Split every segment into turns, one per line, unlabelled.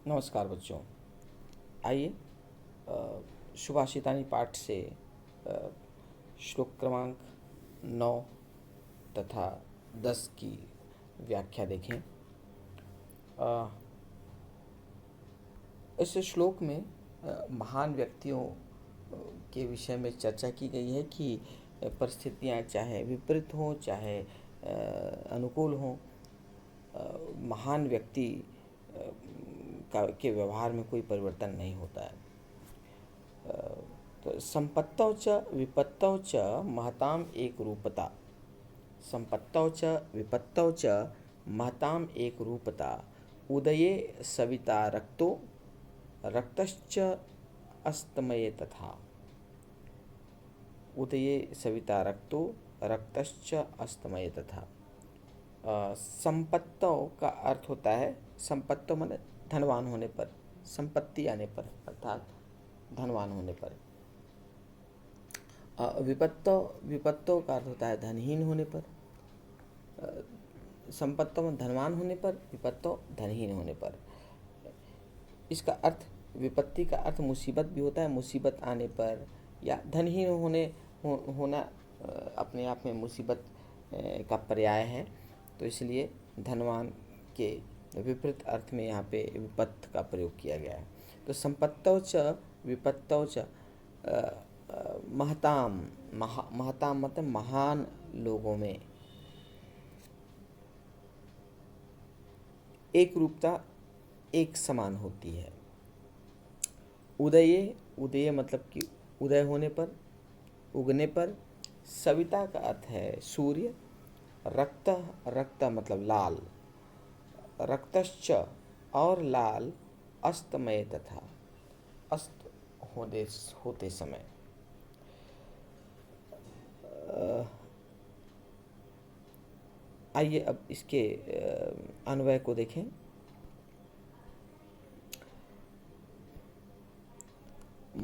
नमस्कार बच्चों। आइए सुभाषितानी पाठ से अ, श्लोक क्रमांक 9 तथा 10 की व्याख्या देखें। इस श्लोक में महान व्यक्तियों के विषय में चर्चा की गई है कि परिस्थितियाँ चाहे विपरीत हों चाहे अनुकूल हों, महान व्यक्ति का के व्यवहार में कोई परिवर्तन नहीं होता है। तो संपत्तौ च विपत्तौ च महताम एक रूपता, संपत्तौ च विपत्तौ च महताम एक रूपता, उदये सविता रक्तो रक्तश्च अस्तमये तथा, उदये सविता रक्तो रक्तश्च अस्तमये तथा। संपत्तों का अर्थ होता है, संपत्तों माने धनवान होने पर, संपत्ति आने पर अर्थात धनवान होने पर। विपत्तों विपत्तों का अर्थ होता है धनहीन होने पर। संपत्तों में धनवान होने पर, विपत्तों धनहीन होने पर। इसका अर्थ, विपत्ति का अर्थ मुसीबत भी होता है, मुसीबत आने पर या धनहीन होना अपने आप में मुसीबत का पर्याय है। तो इसलिए धनवान के विपरीत अर्थ में यहाँ पे विपत्त का प्रयोग किया गया है। तो संपत्तौ च विपत्तौ च महताम महताम मतलब महान लोगों में एक रूपता एक समान होती है। उदये, उदय मतलब कि उदय होने पर, उगने पर। सविता का अर्थ है सूर्य। रक्त, रक्त मतलब लाल। रक्तश्च और लाल, अस्तमय तथा अस्त होते समय। आइए अब इसके अन्वय को देखें।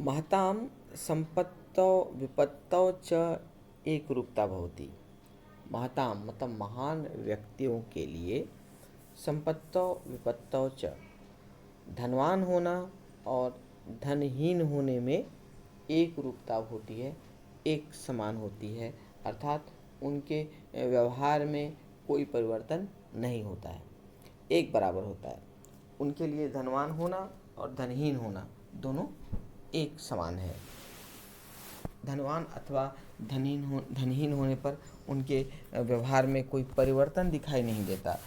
महताम संपत्तौ विपत्तौ च एक रूपता भवति। महताम मतलब महान व्यक्तियों के लिए, संपत्तौ विपत्तौ च धनवान होना और धनहीन होने में एक रूपता होती है, एक समान होती है, अर्थात उनके व्यवहार में कोई परिवर्तन नहीं होता है, एक बराबर होता है। उनके लिए धनवान होना और धनहीन होना दोनों एक समान है। धनवान अथवा धनहीन होने पर उनके व्यवहार में कोई परिवर्तन दिखाई नहीं देता।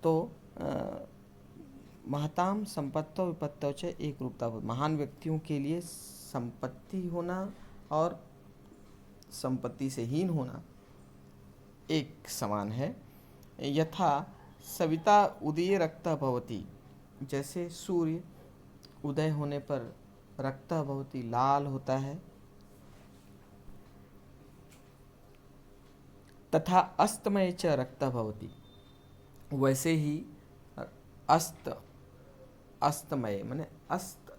तो महताम संपत्तौ विपत्तौ च एक रूपता, महान व्यक्तियों के लिए संपत्ति होना और संपत्ति से हीन होना एक समान है। यथा सविता उदये रक्तः भवति, जैसे सूर्य उदय होने पर रक्तः भवति लाल होता है, तथा अस्तमय च रक्तः भवति, वैसे ही अस्तमय माने अस्त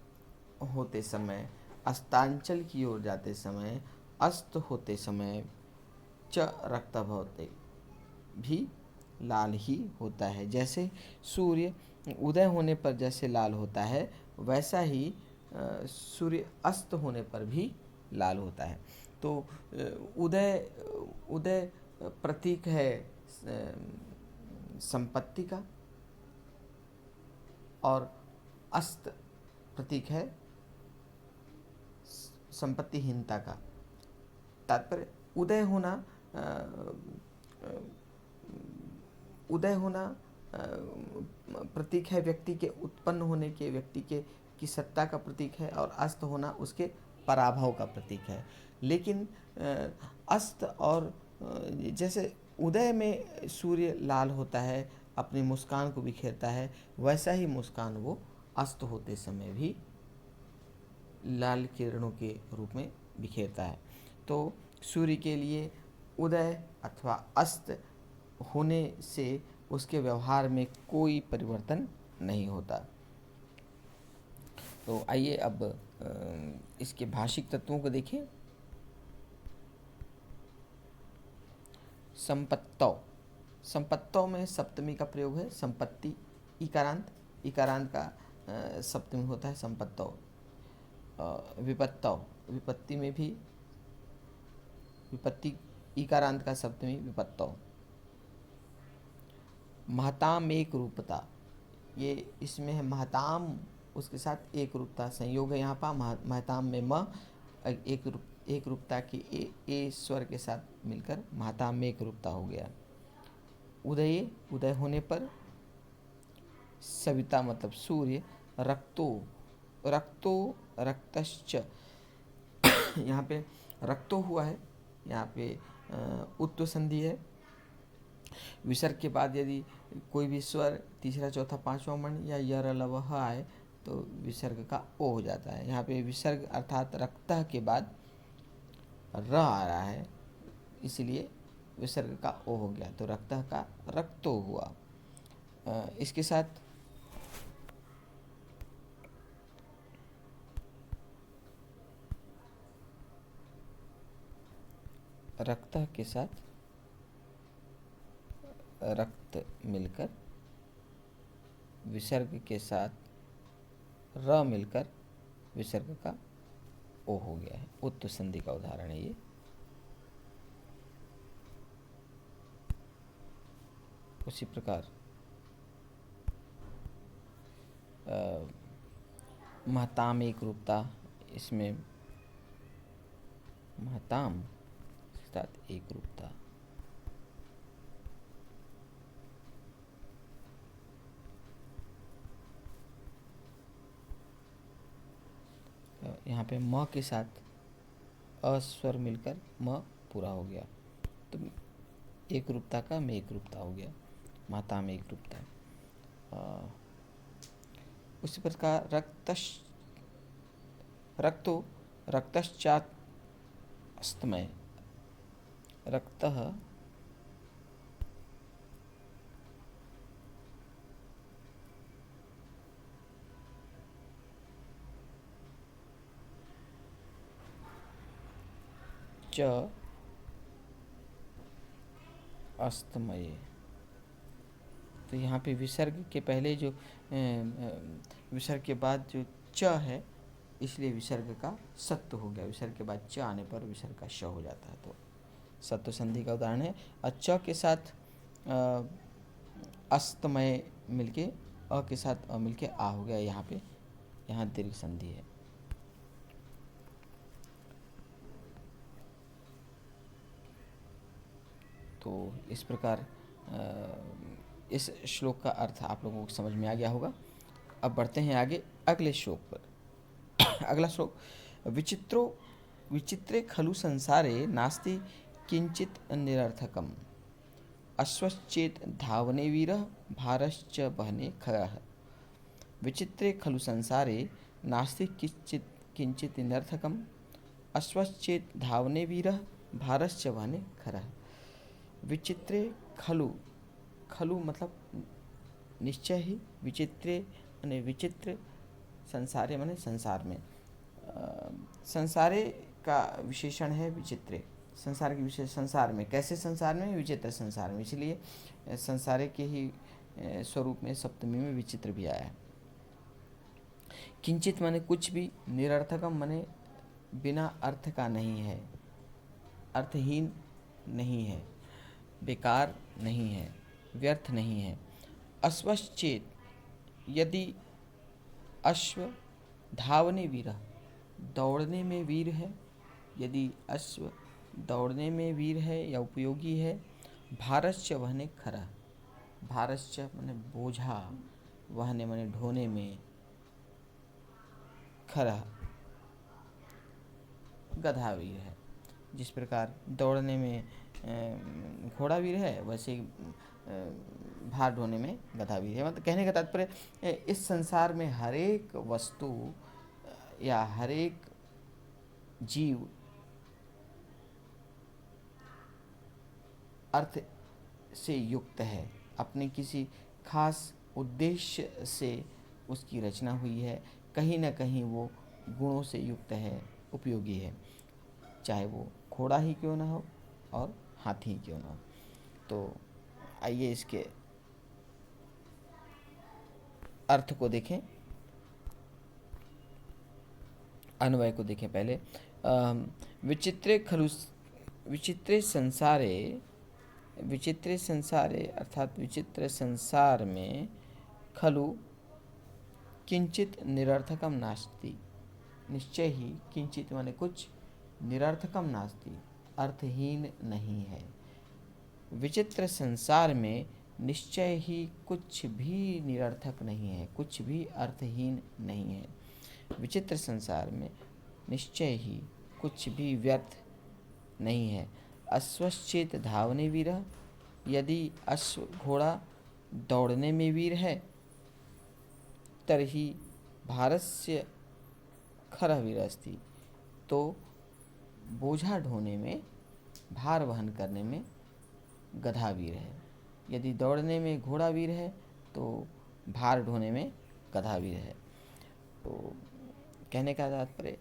होते समय, अस्तांचल की ओर जाते समय, अस्त होते समय च रक्तः भवति भी लाल ही होता है। जैसे सूर्य उदय होने पर जैसे लाल होता है, वैसा ही सूर्य अस्त होने पर भी लाल होता है। तो उदय उदय प्रतीक है संपत्ति का और अस्त प्रतीक है संपत्तिहीनता का। तात्पर्य उदय होना प्रतीक है व्यक्ति के उत्पन्न होने के, व्यक्ति के की सत्ता का प्रतीक है, और अस्त होना उसके पराभव का प्रतीक है। लेकिन अस्त और जैसे उदय में सूर्य लाल होता है, अपनी मुस्कान को बिखेरता है, वैसा ही मुस्कान वो अस्त होते समय भी लाल किरणों के रूप में बिखेरता है। तो सूर्य के लिए उदय अथवा अस्त होने से उसके व्यवहार में कोई परिवर्तन नहीं होता। तो आइए अब इसके भाषिक तत्वों को देखें। संपत्तौ, संपत्तौ में सप्तमी का प्रयोग है, संपत्ति इकारांत, इकारांत का सप्तमी होता है संपत्तौ। विपत्तौ, विपत्ति में भी विपत्ति इकारांत का सप्तमी विपत्तौ। महताम एक रूपता, ये इसमें है महताम, उसके साथ एक रूपता संयोग है यहाँ पर। महताम में म एक रूपता की ए स्वर के साथ मिलकर महताम में एक रूपता हो गया। उदय, उदय होने पर। सविता मतलब सूर्य। रक्तो, रक्तो रक्तश्च, यहाँ पे रक्तो हुआ है, यहाँ पे उत्व संधि है। विसर्ग के बाद यदि कोई भी स्वर तीसरा चौथा पांचवा वर्ण या य ल व ह आए तो विसर्ग का ओ हो जाता है। यहाँ पे विसर्ग अर्थात रक्तः के बाद र आ रहा है, इसलिए विसर्ग का ओ हो गया, तो रक्तः का रक्तो हुआ। इसके साथ रक्तः के साथ रक्त मिलकर विसर्ग के साथ र मिलकर विसर्ग का ओ हो गया है। उत्तम संधि का उदाहरण है ये। उसी प्रकार महताम एक रूपता, इसमें महताम के साथ एक रूपता। यहाँ पे म के साथ अस्वर मिलकर म पूरा हो गया, तो एक रूपता का में एक रूपता हो गया, माता में एक रूपता। उसी प्रकार रक्तो रक्तश्चात अस्तमय, रक्तः च अस्तमय, तो यहाँ पे विसर्ग के पहले जो विसर्ग के बाद जो च है, इसलिए विसर्ग का सत्व हो गया। विसर्ग के बाद च आने पर विसर्ग का श हो जाता है, तो सत्व संधि का उदाहरण है। च के साथ अस्तमय मिलके अ के साथ अ मिलके आ हो गया, यहाँ पे यहाँ दीर्घ संधि है। तो इस प्रकार इस श्लोक का अर्थ आप लोगों को समझ में आ गया होगा। अब बढ़ते हैं आगे अगले श्लोक पर। अगला श्लोक, विचित्रे खलु संसारे नास्ति किंचित निरर्थकम, अश्वश्चेत धावने वीरः भारश्च वहने खरः। विचित्रे खलु संसारे नास्ति किंचित निरर्थकम, अश्वश्चेत धावने वीरः भारश्च वहने खरः। विचित्रे खलु, खलु मतलब निश्चय ही, विचित्रे माने विचित्र, संसारे माने संसार में। संसारे का विशेषण है विचित्रे, संसार की विशेष संसार में, कैसे संसार में, विचित्र संसार में, इसलिए संसारे के ही स्वरूप में सप्तमी में विचित्र भी आया है। किंचित माने कुछ भी, निरर्थकम माने बिना अर्थ का नहीं है, अर्थहीन नहीं है, बेकार नहीं है, व्यर्थ नहीं है। अश्वश्चेत, यदि अश्व धावने वीर, दौड़ने में वीर है, यदि अश्व दौड़ने में वीर है या उपयोगी है। भारश्च वहने खरः, भारश्च माने बोझा, वहने माने ढोने में, खरः गधा वीर है। जिस प्रकार दौड़ने में घोड़ा वीर है, वैसे ही भार ढोने में गधा वीर है। मतलब कहने का तात्पर्य, इस संसार में हर एक वस्तु या हर एक जीव अर्थ से युक्त है, अपने किसी खास उद्देश्य से उसकी रचना हुई है, कहीं ना कहीं वो गुणों से युक्त है, उपयोगी है, चाहे वो घोड़ा ही क्यों ना हो और हाथी ही क्यों ना हो। तो आइए इसके अर्थ को देखें, अन्वय को देखें पहले। विचित्रे खलु विचित्रे संसारे, विचित्रे संसारे अर्थात विचित्र संसार में खलु किंचित निरर्थकम नास्ति, निश्चय ही, किंचित माने कुछ, निरर्थकम नास्ति अर्थहीन नहीं है। विचित्र संसार में निश्चय ही कुछ भी निरर्थक नहीं है, कुछ भी अर्थहीन नहीं है। विचित्र संसार में निश्चय ही कुछ भी व्यर्थ नहीं है। अश्वश्चेत धावने वीरः, यदि अश्व घोड़ा दौड़ने में वीर है, तर्हि भारस्य खरः वीरस्ति, तो बोझा ढोने में, भार वहन करने में गधा वीर है। यदि दौड़ने में घोड़ा वीर है तो भार ढोने में गधा वीर है। तो कहने का तात्पर्य,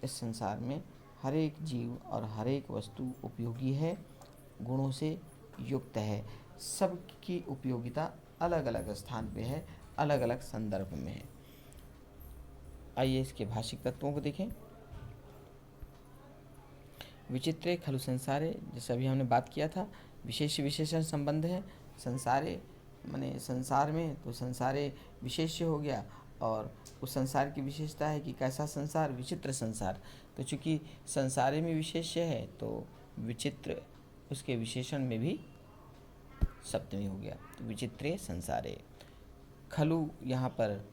इस संसार में हर एक जीव और हर एक वस्तु उपयोगी है, गुणों से युक्त है। सबकी उपयोगिता अलग अलग स्थान पे है, अलग अलग संदर्भ में है। आइए इसके भाषिक तत्वों को देखें। विचित्रे खलु संसारे, जैसे अभी हमने बात किया था, विशेष विशेषण संबंध है। संसारे माने संसार में, तो संसारे विशेष्य हो गया, और उस संसार की विशेषता है कि कैसा संसार, विचित्र संसार। तो चूंकि संसारे में विशेष्य है तो विचित्र उसके विशेषण में भी सप्तमी हो गया, तो विचित्रे संसारे। खलु यहाँ पर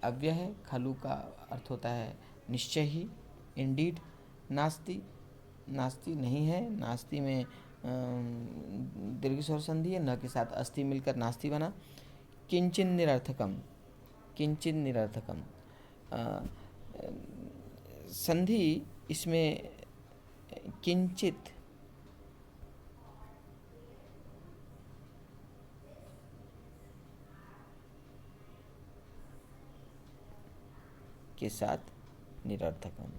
अव्यय है। खलु का अर्थ होता है निश्चय ही, इंडीड। नास्ति, नास्ति नहीं है, नास्ति में दीर्घ स्वर संधि है, न के साथ अस्थि मिलकर नास्ति बना। किंचिन निरर्थकम, किंचिन निरर्थकम, संधि इसमें किंचित के साथ निरर्थकम।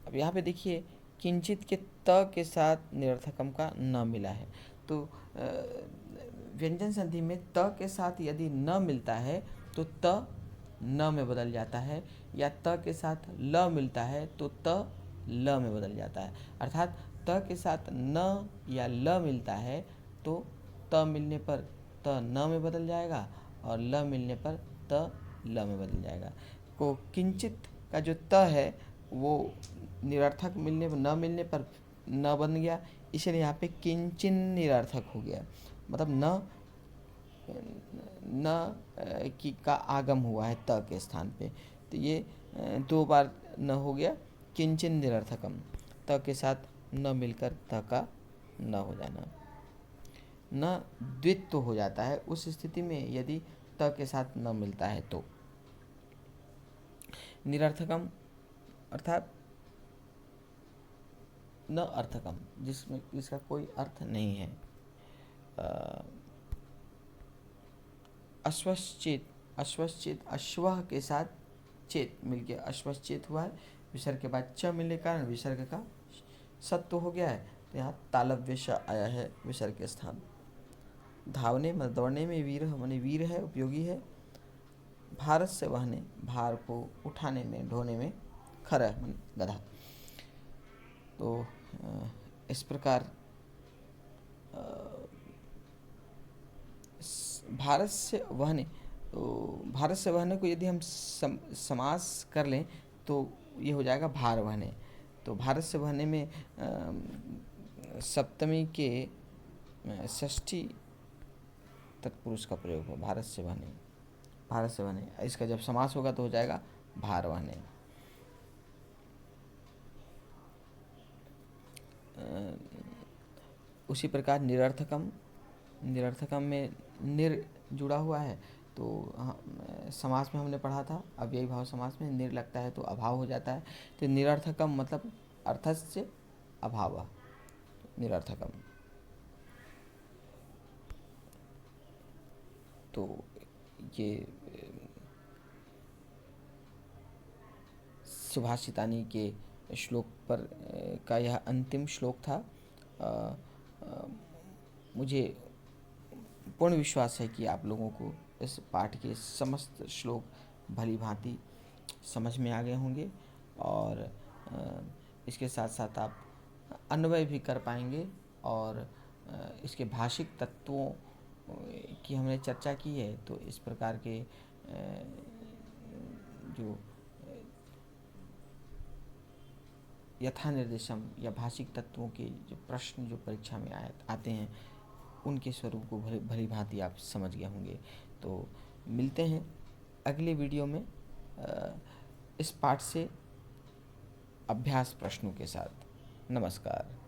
अब यहाँ पे देखिए, किंचित के त के साथ निरर्थकम का न मिला है। तो व्यंजन संधि में त के साथ यदि न मिलता है तो त न में बदल जाता है, या त के साथ ल मिलता है तो त ल में बदल जाता है। अर्थात त के साथ न या ल मिलता है तो त मिलने पर त न में बदल जाएगा, और ल मिलने पर त ल में बदल जाएगा। को किंचित का जो त है वो निरर्थक मिलने पर, न मिलने पर न बन गया, इसलिए यहाँ पे किंचिन निरर्थक हो गया। मतलब न की का आगम हुआ है त के स्थान पे, तो ये दो बार न हो गया। किंचिन निरर्थकम, त के साथ न मिलकर त का न हो जाना। न द्वित्व हो जाता है उस स्थिति में यदि त के साथ न मिलता है तो। निरर्थकम अर्थात न अर्थकम, जिसमें इसका कोई अर्थ नहीं है। अश्वश्चेत, अश्वश्चेत अश्व के साथ चेत मिलके अश्वश्चेत हुआ है। विसर्ग के बाद च मिलने के कारण विसर्ग का सत्व हो गया है, तो यहाँ तालव्य श आया है विसर्ग के स्थान। धावने मतलब दौड़ने में वीर माने वीर है, उपयोगी है। भारत से वहने, भार को उठाने में, ढोने में। खर माने गधा। तो इस प्रकार भारत से वहने, तो भारत से वहने को यदि हम समास कर लें तो ये हो जाएगा भार वहने। तो भारत से वहने में सप्तमी के षष्ठी तत्पुरुष का प्रयोग हो, भारत से वहने, भारत से वहने। इसका जब समास होगा तो हो जाएगा भार वहने। उसी प्रकार निरर्थकम, निरर्थकम में निर जुड़ा हुआ है, तो समास में हमने पढ़ा था अव्ययी भाव समास में निर लगता है तो अभाव हो जाता है। तो निरर्थकम मतलब अर्थस्य अभाव, निरर्थकम। तो ये सुभाषितानी के श्लोक पर का यह अंतिम श्लोक था। मुझे पूर्ण विश्वास है कि आप लोगों को इस पाठ के समस्त श्लोक भली भांति समझ में आ गए होंगे और इसके साथ साथ आप अन्वय भी कर पाएंगे और इसके भाषिक तत्वों की हमने चर्चा की है। तो इस प्रकार के जो यथा निर्देशम या भाषिक तत्वों के जो प्रश्न जो परीक्षा में आते हैं उनके स्वरूप को भली भांति आप समझ गए होंगे। तो मिलते हैं अगले वीडियो में इस पाठ से अभ्यास प्रश्नों के साथ। नमस्कार।